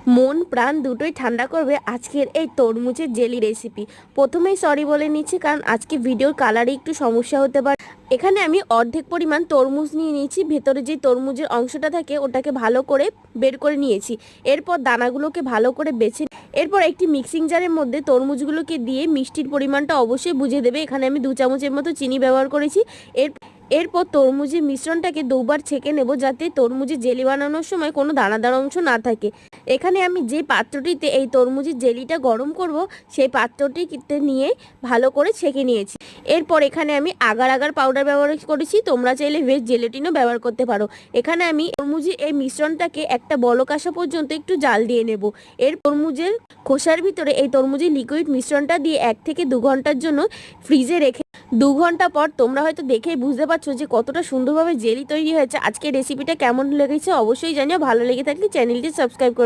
মন প্রাণ দুটোই ঠান্ডা করবে আজকের এই তরমুজের জেলি রেসিপি। প্রথমেই সরি বলে নিচ্ছি, কারণ আজকে ভিডিওর কালারে একটু সমস্যা হতে পারে। এখানে আমি অর্ধেক পরিমাণ তরমুজ নিয়ে নিয়েছি। ভেতরে যে তরমুজের অংশটা থাকে ওটাকে ভালো করে বের করে নিয়েছি। এরপর দানাগুলোকে ভালো করে বেছে, এরপর একটি মিক্সিং জারের মধ্যে তরমুজগুলোকে দিয়ে মিষ্টির পরিমাণটা অবশ্যই বুঝে দেবে। এখানে আমি 2 চামচের মতো চিনি ব্যবহার করেছি। এরপর তরমুজের মিশ্রণটাকে দুবার ছেঁকে নেব, যাতে তরমুজের জেলি বানানোর সময় কোনো দানাদার অংশ না থাকে। এখানে আমি যে পাত্রটিতে এই তরমুজের জেলিটা গরম করব, সেই পাত্রটিতে নিয়ে ভালো করে ছেঁকে নিয়েছি। এরপর এখানে আমি আগার আগার পাউডার ব্যবহার করেছি। তোমরা চাইলে ভেজ জেলেটিনও ব্যবহার করতে পারো। এখানে আমি তরমুজের এই মিশ্রণটাকে একটা বলক আসা পর্যন্ত একটু জাল দিয়ে নেব। এর তরমুজের খোসার ভিতরে এই তরমুজের লিকুইড মিশ্রণটা দিয়ে 1 থেকে 2 ঘন্টার জন্য ফ্রিজে রেখে 2 ঘন্টা পর তোমরা হয়তো দেখেই বুঝতে পারছো যে কতটা সুন্দরভাবে জেলি তৈরি হয়েছে। আজকে রেসিপিটা কেমন লেগেছে অবশ্যই জানিও। ভালো লেগে থাকলে চ্যানেলটি সাবস্ক্রাইব করতে